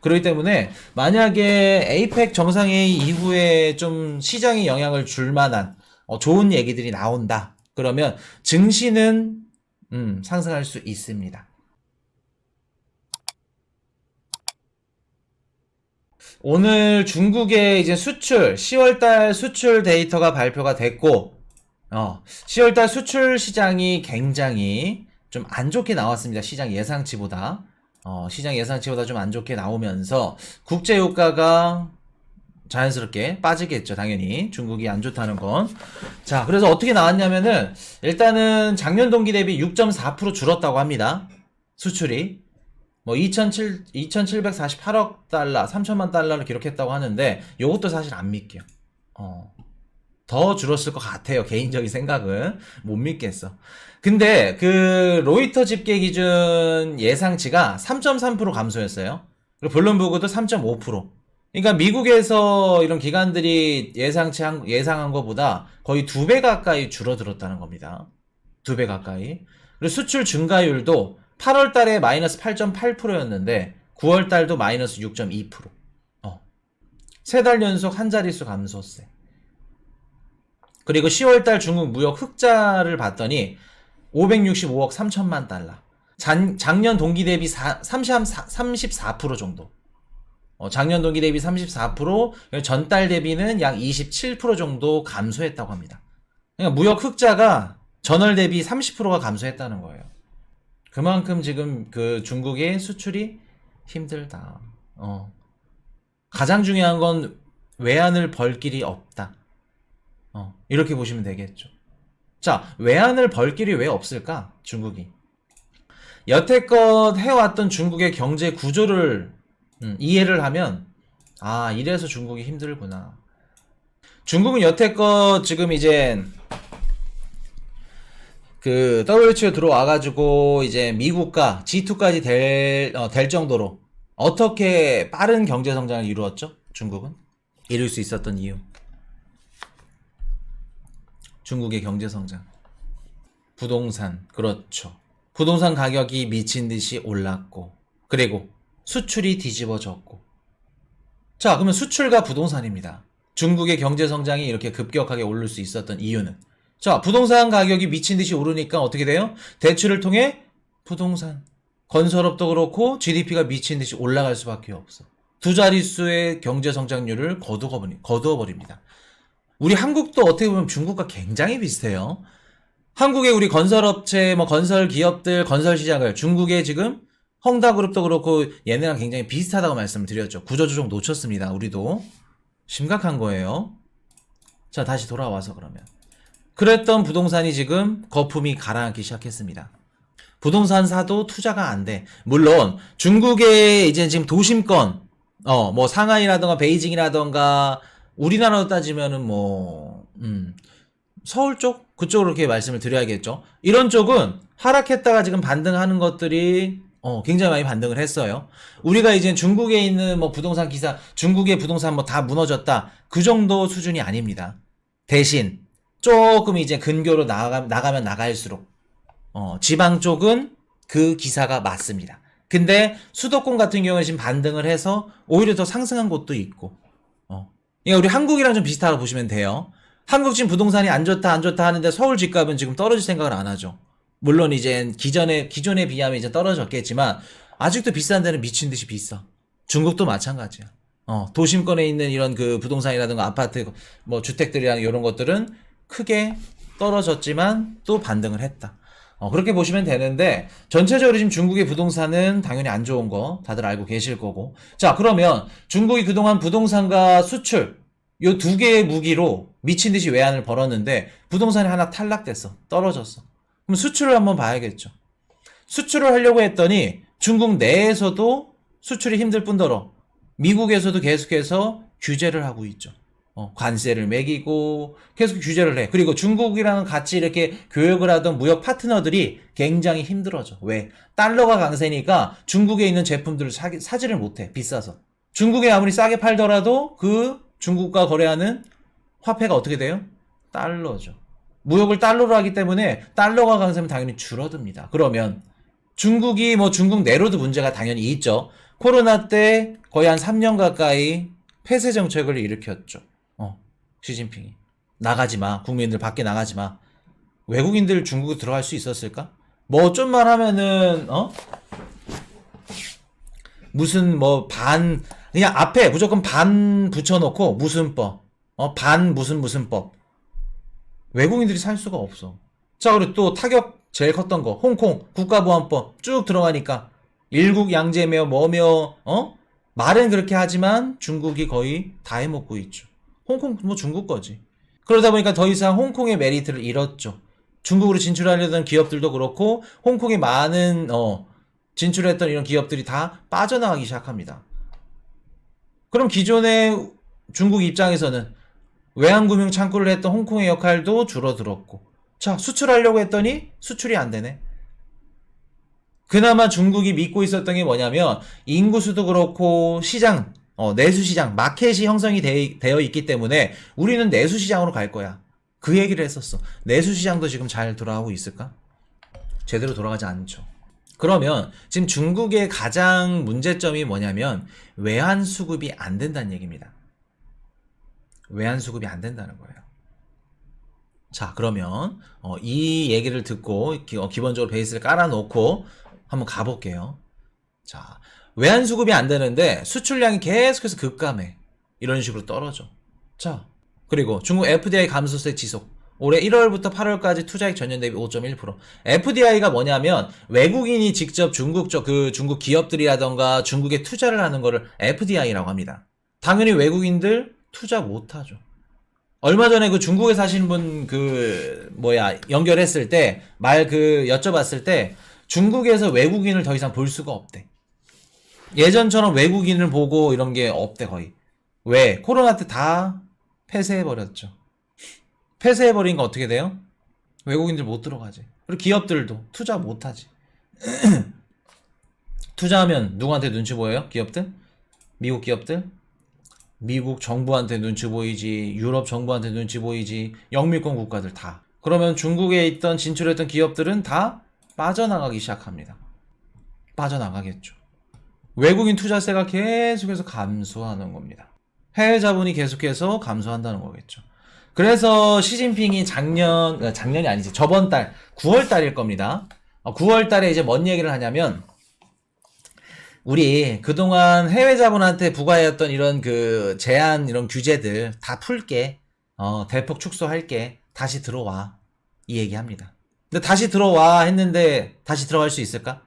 그렇기 때문에 만약에 에이펙 정상회의 이후에 좀 시장에 영향을 줄 만한 좋은 얘기들이 나온다. 그러면 증시는 상승할 수 있습니다. 오늘 중국의 이제 수출, 10월달 수출 데이터가 발표가 됐고, 10월달 수출 시장이 굉장히 좀 안 좋게 나왔습니다. 시장 예상치보다. 시장 예상치보다 좀 안 좋게 나오면서 국제유가가 자연스럽게 빠지겠죠, 당연히. 중국이 안 좋다는 건. 자, 그래서 어떻게 나왔냐면은, 일단은 작년 동기 대비 6.4% 줄었다고 합니다. 수출이. 뭐, 2,748억 달러, 3천만 달러를 기록했다고 하는데, 요것도 사실 안 믿게요. 더 줄었을 것 같아요. 개인적인 생각은. 못 믿겠어. 근데, 로이터 집계 기준 예상치가 3.3% 감소했어요. 그리고 블룸버그도 3.5%. 그러니까 미국에서 이런 기관들이 예상한 것보다 거의 2배 가까이 줄어들었다는 겁니다. 2배 가까이. 그리고 수출 증가율도 8월 달에 마이너스 8.8%였는데 9월 달도 마이너스 6.2%. 세 달 연속 한 자릿수 감소세. 그리고 10월 달 중국 무역 흑자를 봤더니 565억 3천만 달러. 작년 동기 대비 34% 정도. 작년 동기 대비 34%, 전달 대비는 약 27% 정도 감소했다고 합니다. 그러니까 무역 흑자가 전월 대비 30%가 감소했다는 거예요. 그만큼 지금 중국의 수출이 힘들다. 가장 중요한 건 외환을 벌 길이 없다. 이렇게 보시면 되겠죠. 자, 외환을 벌 길이 왜 없을까? 중국이. 여태껏 해왔던 중국의 경제 구조를 이해를 하면, 이래서 중국이 힘들구나. 중국은 여태껏 지금 이제 WTO 들어와가지고 이제 미국과 G2까지 될 정도로 어떻게 빠른 경제 성장을 이루었죠? 중국은? 이룰 수 있었던 이유. 중국의 경제 성장. 부동산, 그렇죠. 부동산 가격이 미친 듯이 올랐고, 그리고 수출이 뒤집어졌고. 자, 그러면 수출과 부동산입니다. 중국의 경제 성장이 이렇게 급격하게 오를 수 있었던 이유는. 자, 부동산 가격이 미친 듯이 오르니까 어떻게 돼요? 대출을 통해 부동산, 건설업도 그렇고 GDP가 미친 듯이 올라갈 수밖에 없어. 두 자릿수의 경제 성장률을 거두어 버립니다. 우리 한국도 어떻게 보면 중국과 굉장히 비슷해요. 한국의 우리 건설업체, 건설 기업들, 건설 시장을 중국의 지금 헝다그룹도 그렇고 얘네랑 굉장히 비슷하다고 말씀을 드렸죠. 구조조정 놓쳤습니다. 우리도. 심각한 거예요. 자, 다시 돌아와서 그러면. 그랬던 부동산이 지금 거품이 가라앉기 시작했습니다. 부동산 사도 투자가 안 돼. 물론 중국의 이제 지금 도심권, 상하이라던가 베이징이라던가 우리나라로 따지면은 서울 쪽? 그쪽으로 이렇게 말씀을 드려야겠죠. 이런 쪽은 하락했다가 지금 반등하는 것들이 굉장히 많이 반등을 했어요. 우리가 이제 중국에 있는 부동산 기사, 중국의 부동산 다 무너졌다. 그 정도 수준이 아닙니다. 대신 조금 이제 근교로 나가면 나갈수록 지방 쪽은 그 기사가 맞습니다. 근데 수도권 같은 경우에 지금 반등을 해서 오히려 더 상승한 곳도 있고. 그러니까 우리 한국이랑 좀 비슷하다고 보시면 돼요. 한국 지금 부동산이 안 좋다 하는데 서울 집값은 지금 떨어질 생각을 안 하죠. 물론 이제 기존에 비하면 이제 떨어졌겠지만 아직도 비싼 데는 미친 듯이 비싸. 중국도 마찬가지야. 도심권에 있는 이런 부동산이라든가 아파트, 주택들이랑 이런 것들은 크게 떨어졌지만 또 반등을 했다. 그렇게 보시면 되는데 전체적으로 지금 중국의 부동산은 당연히 안 좋은 거 다들 알고 계실 거고. 자, 그러면 중국이 그동안 부동산과 수출 요 두 개의 무기로 미친 듯이 외환을 벌었는데 부동산이 하나 탈락됐어. 떨어졌어. 그럼 수출을 한번 봐야겠죠. 수출을 하려고 했더니 중국 내에서도 수출이 힘들 뿐더러 미국에서도 계속해서 규제를 하고 있죠. 관세를 매기고 계속 규제를 해. 그리고 중국이랑 같이 이렇게 교역을 하던 무역 파트너들이 굉장히 힘들어져. 왜? 달러가 강세니까 중국에 있는 제품들을 사지를 못해. 비싸서. 중국에 아무리 싸게 팔더라도 중국과 거래하는 화폐가 어떻게 돼요? 달러죠. 무역을 달러로 하기 때문에 달러가 강세면 당연히 줄어듭니다. 그러면 중국이 중국 내로도 문제가 당연히 있죠. 코로나 때 거의 한 3년 가까이 폐쇄 정책을 일으켰죠. 시진핑이. 나가지 마. 국민들 밖에 나가지 마. 외국인들 중국에 들어갈 수 있었을까? 뭐 좀만 하면은 무슨 뭐 그냥 앞에 무조건 반 붙여놓고 무슨 법, 반 무슨 법. 외국인들이 살 수가 없어. 자, 그리고 또 타격 제일 컸던 거 홍콩 국가보안법 쭉 들어가니까 일국 양제며 뭐며 말은 그렇게 하지만 중국이 거의 다 해먹고 있죠. 홍콩 뭐 중국 거지. 그러다 보니까 더 이상 홍콩의 메리트를 잃었죠. 중국으로 진출하려던 기업들도 그렇고 홍콩에 많은 진출했던 이런 기업들이 다 빠져나가기 시작합니다. 그럼 기존의 중국 입장에서는 외환금융 창구를 했던 홍콩의 역할도 줄어들었고, 자, 수출하려고 했더니 수출이 안 되네. 그나마 중국이 믿고 있었던 게 뭐냐면 인구수도 그렇고 시장, 내수시장, 마켓이 형성이 되어 있기 때문에 우리는 내수시장으로 갈 거야. 그 얘기를 했었어. 내수시장도 지금 잘 돌아가고 있을까? 제대로 돌아가지 않죠. 그러면 지금 중국의 가장 문제점이 뭐냐면 외환수급이 안 된다는 얘기입니다. 외환수급이 안 된다는 거예요. 자, 그러면 이 얘기를 듣고 기본적으로 베이스를 깔아놓고 한번 가볼게요. 자, 외환수급이 안 되는데 수출량이 계속해서 급감해. 이런 식으로 떨어져. 자, 그리고 중국 FDI 감소세 지속. 올해 1월부터 8월까지 투자액 전년 대비 5.1%. FDI가 뭐냐면 외국인이 직접 중국 기업들이라던가 중국에 투자를 하는 거를 FDI라고 합니다. 당연히 외국인들 투자 못 하죠. 얼마 전에 그 중국에 사시는 분 연결했을 때 여쭤봤을 때 중국에서 외국인을 더 이상 볼 수가 없대. 예전처럼 외국인을 보고 이런 게 없대 거의. 왜? 코로나 때 다 폐쇄해버렸죠. 폐쇄해버리니까 어떻게 돼요? 외국인들 못 들어가지. 그리고 기업들도 투자 못 하지. 투자하면 누구한테 눈치 보여요? 기업들? 미국 기업들? 미국 정부한테 눈치 보이지, 유럽 정부한테 눈치 보이지, 영미권 국가들 다. 그러면 중국에 진출했던 기업들은 다 빠져나가기 시작합니다. 빠져나가겠죠. 외국인 투자세가 계속해서 감소하는 겁니다. 해외 자본이 계속해서 감소한다는 거겠죠. 그래서 시진핑이 작년이 아니지, 저번 달 9월 달일 겁니다. 9월 달에 이제 뭔 얘기를 하냐면 우리 그동안 해외 자본한테 부과해왔던 이런 제한, 이런 규제들 다 풀게, 대폭 축소할게, 다시 들어와. 이 얘기 합니다. 근데 다시 들어와 했는데 다시 들어갈 수 있을까?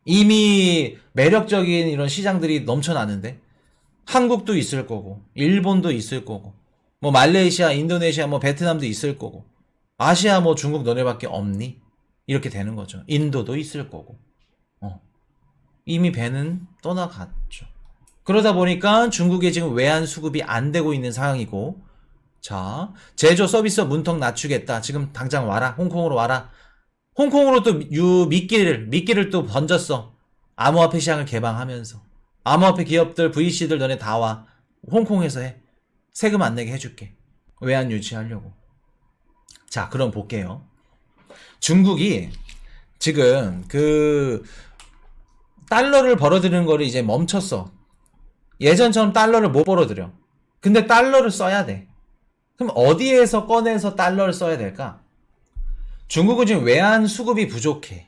이미 매력적인 이런 시장들이 넘쳐나는데, 한국도 있을 거고, 일본도 있을 거고, 뭐 말레이시아, 인도네시아, 뭐 베트남도 있을 거고, 아시아 뭐 중국 너네밖에 없니? 이렇게 되는 거죠. 인도도 있을 거고. 이미 배는 떠나갔죠. 그러다 보니까 중국에 지금 외환 수급이 안 되고 있는 상황이고, 자, 제조 서비스 문턱 낮추겠다. 지금 당장 와라. 홍콩으로 와라. 홍콩으로 또 미끼를 또 던졌어. 암호화폐 시장을 개방하면서. 암호화폐 기업들, VC들 너네 다 와. 홍콩에서 해. 세금 안 내게 해줄게. 외환 유치하려고. 자, 그럼 볼게요. 중국이 지금 달러를 벌어들이는 거를 이제 멈췄어. 예전처럼 달러를 못 벌어들여. 근데 달러를 써야 돼. 그럼 어디에서 꺼내서 달러를 써야 될까? 중국은 지금 외환 수급이 부족해.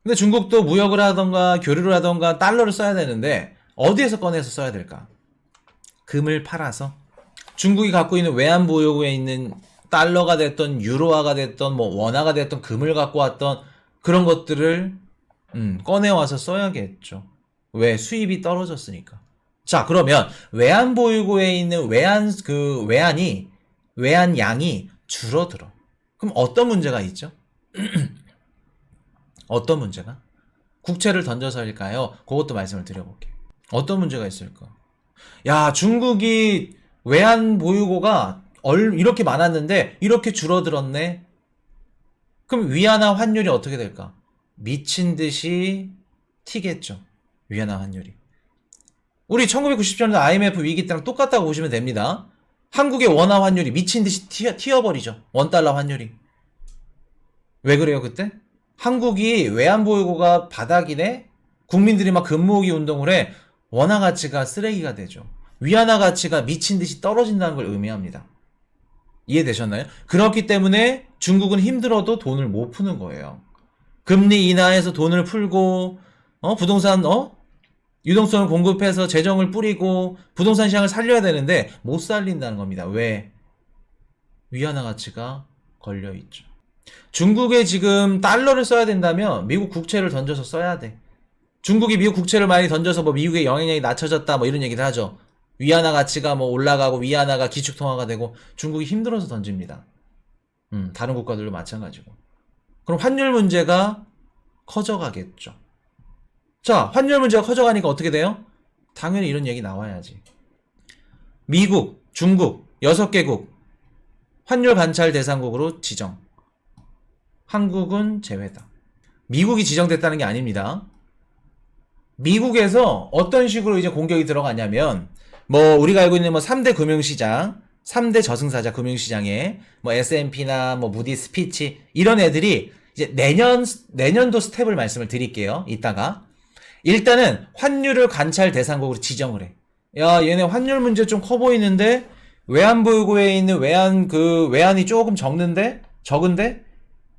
근데 중국도 무역을 하던가 교류를 하던가 달러를 써야 되는데 어디에서 꺼내서 써야 될까? 금을 팔아서 중국이 갖고 있는 외환 보유고에 있는 달러가 됐던 유로화가 됐던 뭐 원화가 됐던 금을 갖고 왔던 그런 것들을 꺼내와서 써야겠죠. 왜? 수입이 떨어졌으니까. 자, 그러면 외환 보유고에 있는 외환 양이 줄어들어. 그럼 어떤 문제가 있죠? 어떤 문제가? 국채를 던져서일까요? 그것도 말씀을 드려볼게요. 어떤 문제가 있을까? 야, 중국이 외환 보유고가 이렇게 많았는데 이렇게 줄어들었네? 그럼 위안화 환율이 어떻게 될까? 미친 듯이 튀겠죠. 위안화 환율이. 우리 1997년도 IMF 위기 때랑 똑같다고 보시면 됩니다. 한국의 원화 환율이 미친 듯이 튀어버리죠. 원달러 환율이. 왜 그래요, 그때? 한국이 외환 보유고가 바닥이네? 국민들이 막 금모으기 운동을 해. 원화 가치가 쓰레기가 되죠. 위안화 가치가 미친 듯이 떨어진다는 걸 의미합니다. 이해되셨나요? 그렇기 때문에 중국은 힘들어도 돈을 못 푸는 거예요. 금리 인하해서 돈을 풀고 부동산 유동성을 공급해서 재정을 뿌리고 부동산 시장을 살려야 되는데 못 살린다는 겁니다. 왜? 위안화 가치가 걸려 있죠. 중국에 지금 달러를 써야 된다면 미국 국채를 던져서 써야 돼. 중국이 미국 국채를 많이 던져서 뭐 미국의 영향력이 낮춰졌다 뭐 이런 얘기를 하죠. 위안화 가치가 뭐 올라가고 위안화가 기축통화가 되고 중국이 힘들어서 던집니다. 다른 국가들도 마찬가지고. 그럼 환율 문제가 커져가겠죠. 자, 환율 문제가 커져가니까 어떻게 돼요? 당연히 이런 얘기 나와야지. 미국, 중국, 6개국 환율 관찰 대상국으로 지정. 한국은 제외다. 미국이 지정됐다는 게 아닙니다. 미국에서 어떤 식으로 이제 공격이 들어가냐면 뭐 우리가 알고 있는 뭐 3대 금융시장, 3대 저승사자 금융시장에 뭐 S&P나 뭐 무디스 피치 이런 애들이 이제 내년도 스텝을 말씀을 드릴게요. 이따가 일단은 환율을 관찰 대상국으로 지정을 해. 야, 얘네 환율 문제 좀 커 보이는데 외환보유고에 있는 외환이 조금 적은데?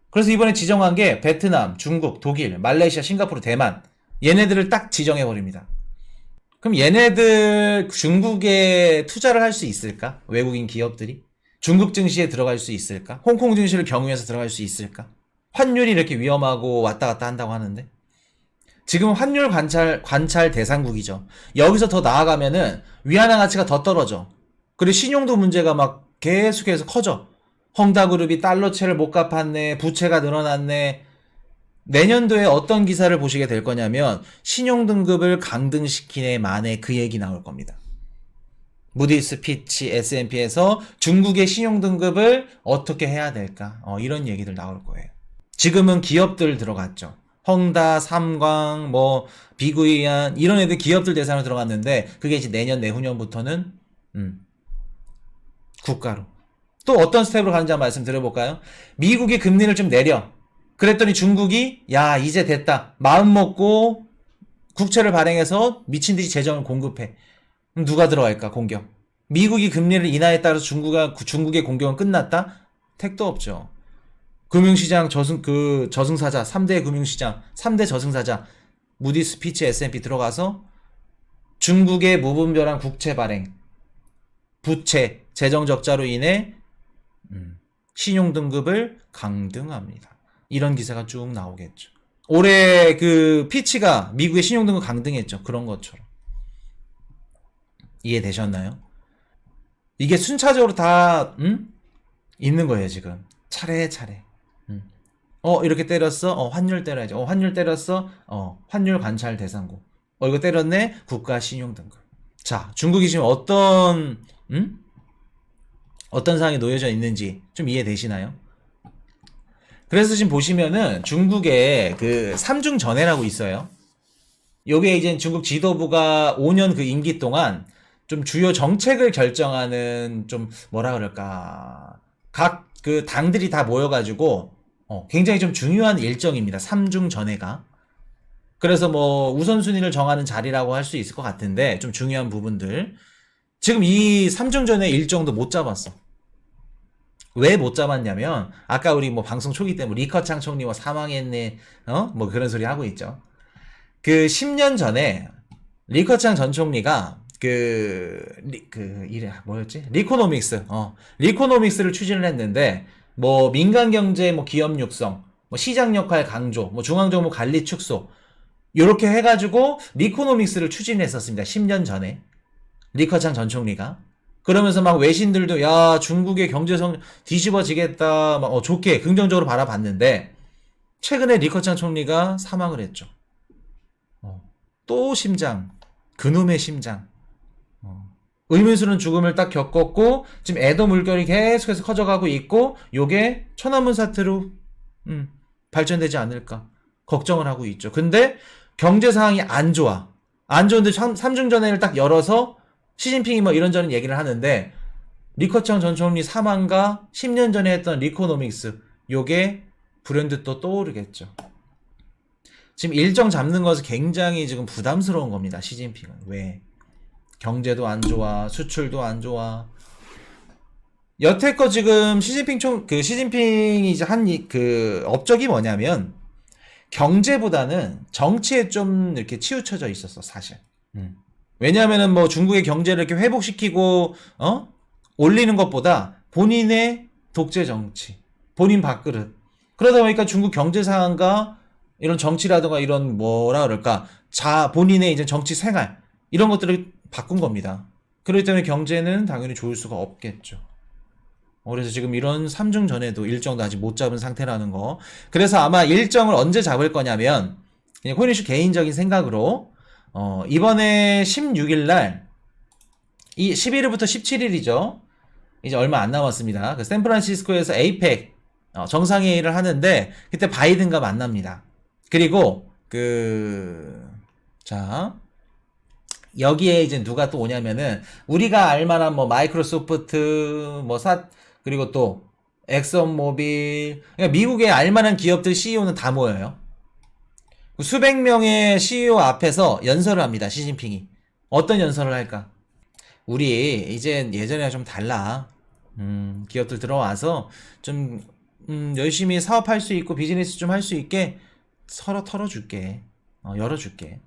그래서 이번에 지정한 게 베트남, 중국, 독일, 말레이시아, 싱가포르, 대만 얘네들을 딱 지정해 버립니다. 그럼 얘네들 중국에 투자를 할 수 있을까? 외국인 기업들이? 중국 증시에 들어갈 수 있을까? 홍콩 증시를 경유해서 들어갈 수 있을까? 환율이 이렇게 위험하고 왔다 갔다 한다고 하는데 지금 환율 관찰 대상국이죠. 여기서 더 나아가면은 위안화 가치가 더 떨어져. 그리고 신용도 문제가 막 계속해서 커져. 헝다그룹이 달러채를 못 갚았네. 부채가 늘어났네. 내년도에 어떤 기사를 보시게 될 거냐면 신용등급을 강등시키네 만에 그 얘기 나올 겁니다. 무디스 피치 S&P에서 중국의 신용등급을 어떻게 해야 될까? 이런 얘기들 나올 거예요. 지금은 기업들 들어갔죠. 헝다, 삼광, 뭐 비구이안 이런 애들 기업들 대상으로 들어갔는데 그게 이제 내년 내후년부터는 국가로. 또 어떤 스텝으로 가는지 한번 말씀 드려볼까요? 미국이 금리를 좀 내려. 그랬더니 중국이 야 이제 됐다. 마음 먹고 국채를 발행해서 미친듯이 재정을 공급해. 그럼 누가 들어갈까 공격? 미국이 금리를 인하에 따라서 중국의 공격은 끝났다? 택도 없죠. 금융시장 저승사자 3대 금융시장 3대 저승사자 무디스 피치 S&P 들어가서 중국의 무분별한 국채 발행 부채 재정 적자로 인해 신용등급을 강등합니다. 이런 기사가 쭉 나오겠죠. 올해 그 피치가 미국의 신용등급 강등했죠. 그런 것처럼. 이해되셨나요? 이게 순차적으로 다 있는 거예요 지금. 차례차례. 이렇게 때렸어? 환율 때려야지. 환율 때렸어? 환율 관찰 대상국. 이거 때렸네? 국가 신용등급. 자, 중국이 지금 어떤 상황에 놓여져 있는지 좀 이해되시나요? 그래서 지금 보시면은 중국에 그 삼중전해라고 있어요. 요게 이제 중국 지도부가 5년 그 임기 동안 좀 주요 정책을 결정하는 좀 뭐라 그럴까. 각 그 당들이 다 모여가지고 굉장히 좀 중요한 일정입니다. 삼중전해가. 그래서 뭐 우선순위를 정하는 자리라고 할 수 있을 것 같은데 좀 중요한 부분들. 지금 이 삼중전해 일정도 못 잡았어. 왜 못 잡았냐면 아까 우리 뭐 방송 초기 때 뭐 리커창 총리 뭐 사망했네 뭐 그런 소리 하고 있죠. 그 10년 전에 리커창 전 총리가 뭐였지? 리코노믹스를 추진을 했는데 뭐 민간 경제 뭐 기업 육성 뭐 시장 역할 강조 뭐 중앙 정부 관리 축소 요렇게 해가지고 리코노믹스를 추진했었습니다. 10년 전에 리커창 전 총리가. 그러면서 막 외신들도 야 중국의 경제성 뒤집어지겠다 막 좋게 긍정적으로 바라봤는데 최근에 리커창 총리가 사망을 했죠. 또 심장 그놈의 심장 의문스러운 죽음을 딱 겪었고 지금 애도 물결이 계속해서 커져가고 있고 요게 천안문 사태로 발전되지 않을까 걱정을 하고 있죠. 근데 경제 상황이 안 좋은데 삼중전해를 딱 열어서 시진핑이 뭐 이런저런 얘기를 하는데 리커창 전 총리 사망과 10년 전에 했던 리코노믹스 요게 불현듯 또 떠오르겠죠. 지금 일정 잡는 것은 굉장히 지금 부담스러운 겁니다. 시진핑은. 왜? 경제도 안 좋아, 수출도 안 좋아. 여태껏 지금 시진핑이 이제 그 업적이 뭐냐면 경제보다는 정치에 좀 이렇게 치우쳐져 있었어, 사실. 왜냐하면은 뭐 중국의 경제를 이렇게 회복시키고 올리는 것보다 본인의 독재 정치, 본인 밥그릇. 그러다 보니까 중국 경제 상황과 이런 정치라든가 이런 뭐라 그럴까 본인의 이제 정치 생활 이런 것들을 바꾼 겁니다. 그렇기 때문에 경제는 당연히 좋을 수가 없겠죠. 그래서 지금 이런 3중 전에도 일정도 아직 못 잡은 상태라는 거. 그래서 아마 일정을 언제 잡을 거냐면 그냥 코인이슈 개인적인 생각으로 이번에 16일 날 이 11일부터 17일이죠. 이제 얼마 안 남았습니다. 그 샌프란시스코에서 에이펙 정상회의를 하는데 그때 바이든과 만납니다. 그리고 여기에 이제 누가 또 오냐면은 우리가 알만한 뭐 마이크로소프트 그리고 또 엑선모빌, 그러니까 미국의 알만한 기업들 CEO는 다 모여요. 수백 명의 CEO 앞에서 연설을 합니다. 시진핑이. 어떤 연설을 할까? 우리 이제 예전이랑 좀 달라. 기업들 들어와서 좀 열심히 사업할 수 있고 비즈니스 좀 할 수 있게 서로 털어줄게. 열어줄게.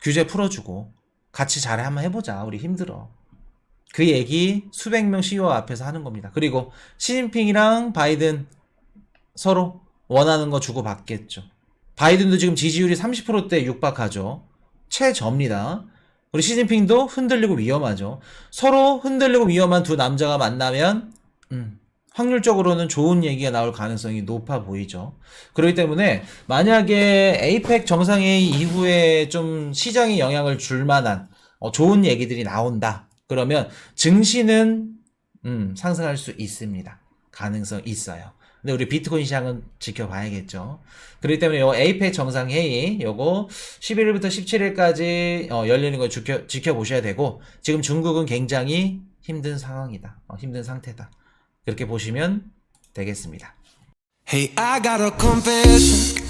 규제 풀어주고 같이 잘 한번 해보자. 우리 힘들어. 그 얘기 수백 명 CEO 앞에서 하는 겁니다. 그리고 시진핑이랑 바이든 서로 원하는 거 주고 받겠죠. 바이든도 지금 지지율이 30%대 육박하죠. 최저입니다. 우리 시진핑도 흔들리고 위험하죠. 서로 흔들리고 위험한 두 남자가 만나면 확률적으로는 좋은 얘기가 나올 가능성이 높아 보이죠. 그렇기 때문에 만약에 에이펙 정상회의 이후에 좀 시장에 영향을 줄 만한 좋은 얘기들이 나온다. 그러면 증시는 상승할 수 있습니다. 가능성 있어요. 근데 우리 비트코인 시장은 지켜봐야겠죠. 그렇기 때문에 요 에이펙 정상회의 요거 11일부터 17일까지 열리는 걸 지켜보셔야 되고 지금 중국은 굉장히 힘든 상황이다. 힘든 상태다. 그렇게 보시면 되겠습니다. Hey, I got a confession.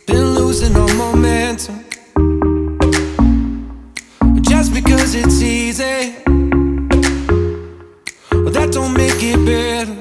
Been losing all momentum. Just because it's easy, but that don't make it better.